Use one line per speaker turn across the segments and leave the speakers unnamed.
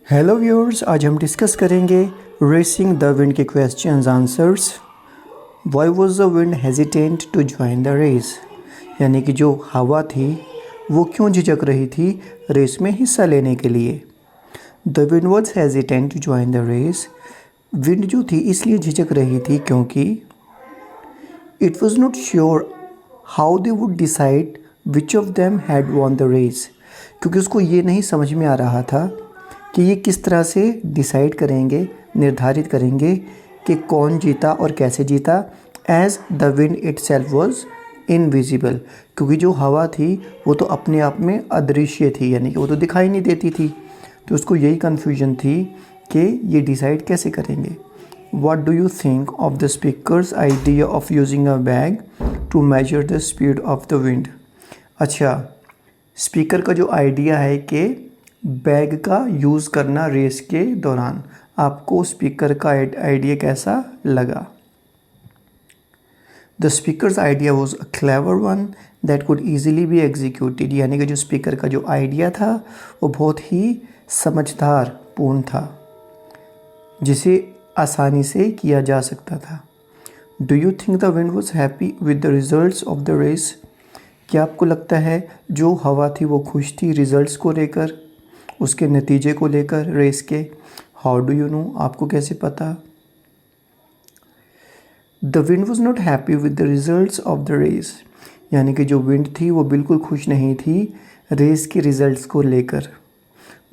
Hello viewers, आज हम discuss करेंगे रेसिंग द विंड के questions answers. Why was the wind hesitant to join the race, यानी कि जो हवा थी वो क्यों झिझक रही थी रेस में हिस्सा लेने के लिए। The wind was hesitant to join the race, wind जो थी इसलिए झिझक रही थी क्योंकि it was not sure how they would decide which of them had won the race, क्योंकि उसको ये नहीं समझ में आ रहा था कि ये किस तरह से डिसाइड करेंगे, निर्धारित करेंगे कि कौन जीता और कैसे जीता। As the wind itself was invisible, क्योंकि जो हवा थी वो तो अपने आप में अदृश्य थी, यानी कि वो तो दिखाई नहीं देती थी। तो उसको यही कन्फ्यूजन थी कि ये डिसाइड कैसे करेंगे। What do you think of the speaker's idea of using a bag to measure the speed of the wind. अच्छा, स्पीकर का जो आइडिया है कि बैग का यूज़ करना रेस के दौरान, आपको स्पीकर का आइडिया कैसा लगा। The speaker's idea was a clever one that could easily be executed, यानी कि जो स्पीकर का जो आइडिया था वो बहुत ही समझदार पूर्ण था, जिसे आसानी से किया जा सकता था। Do you think the wind was happy with the results of the race. क्या आपको लगता है जो हवा थी वो खुश थी रिजल्ट्स को लेकर, उसके नतीजे को लेकर रेस के। हाउ डू यू नो, आपको कैसे पता। The wind was not happy with the results of the race, यानी कि जो विंड थी वो बिल्कुल खुश नहीं थी रेस के रिजल्ट्स को लेकर।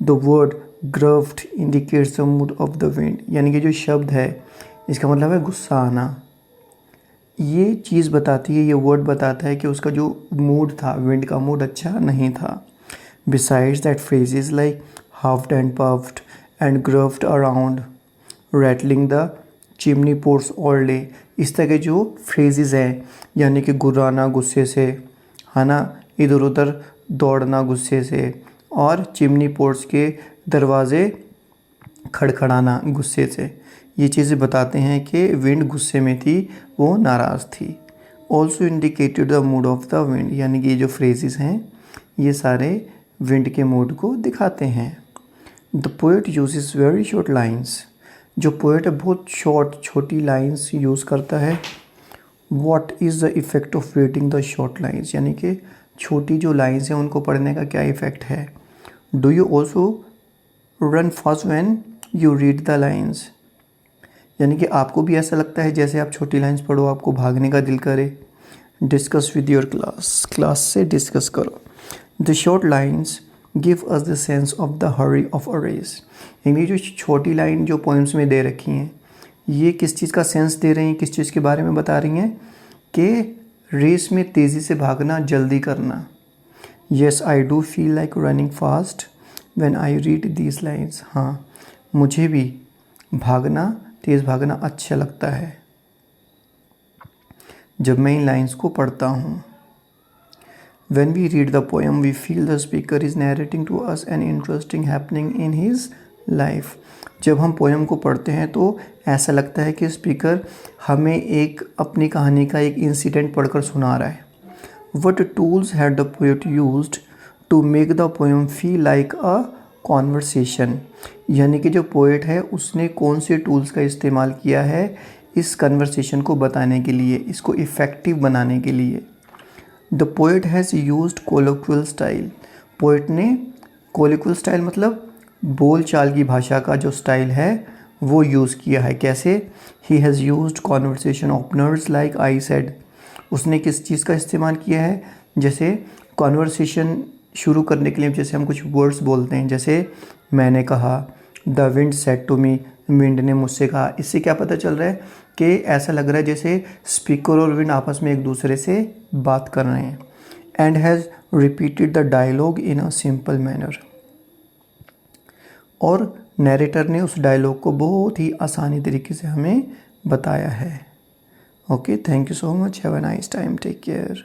The word growled indicates the mood of the wind, यानी कि जो शब्द है इसका मतलब है गुस्सा आना। ये चीज़ बताती है, ये वर्ड बताता है कि उसका जो मूड था, विंड का मूड अच्छा नहीं था। Besides that, phrases like huffed and puffed and gruffed around, rattling the chimney pots all day, इस तरह के जो phrases हैं, यानी कि गुर्राना गुस्से से, है ना, इधर उधर दौड़ना गुस्से से, और चिमनी पोर्ट्स के दरवाजे खड़खड़ाना गुस्से से, ये चीज़ें बताते हैं कि विंड गुस्से में थी, वो नाराज़ थी। Also indicated the mood of the wind, यानी कि ये जो फ्रेजेस हैं ये सारे विंड के मूड को दिखाते हैं। The poet uses very short lines, जो पोएट है बहुत छोटी लाइन्स यूज़ करता है। What is the effect of reading the short lines, यानी कि छोटी जो लाइन्स हैं उनको पढ़ने का क्या इफ़ेक्ट है। Do you also run fast when you read the lines, यानी कि आपको भी ऐसा लगता है जैसे आप छोटी लाइन्स पढ़ो आपको भागने का दिल करे। डिस्कस विद योर क्लास से डिस्कस करो। The short lines give us the sense of the hurry of a race, यानी जो छोटी लाइन जो पोइम्स में दे रखी हैं ये किस चीज़ का सेंस दे रही हैं, किस चीज़ के बारे में बता रही हैं कि रेस में तेज़ी से भागना, जल्दी करना। Yes I do feel like running fast when I read these lines, हाँ मुझे भी भागना, तेज़ भागना अच्छा लगता है जब मैं इन लाइन्स को पढ़ता हूँ। When we read the poem, we feel the speaker is narrating to us an interesting happening in his life. जब हम पोएम को पढ़ते हैं तो ऐसा लगता है कि स्पीकर हमें एक अपनी कहानी का एक इंसिडेंट पढ़कर सुना रहा है। What tools had the poet used to make the poem feel like a conversation? यानी कि जो पोएट है उसने कौन से टूल्स का इस्तेमाल किया है इस कन्वर्सेशन को बताने के लिए, इसको इफ़ेक्टिव बनाने के लिए। The poet has used colloquial style, poet ने कोलोक्वल स्टाइल मतलब बोल चाल की भाषा का जो स्टाइल है वो यूज़ किया है। कैसे? He has used conversation openers like I said, उसने किस चीज़ का इस्तेमाल किया है, जैसे कॉन्वर्सेशन शुरू करने के लिए जैसे हम कुछ वर्ड्स बोलते हैं, जैसे मैंने कहा, the wind said to me, wind ने मुझसे कहा। इससे क्या पता चल रहा है कि ऐसा लग रहा है जैसे स्पीकर और विंड आपस में एक दूसरे से बात कर रहे हैं। And has repeated the dialogue in a simple manner, और नैरेटर ने उस डायलॉग को बहुत ही आसानी तरीके से हमें बताया है। Okay, thank you so much, have a nice time, take care.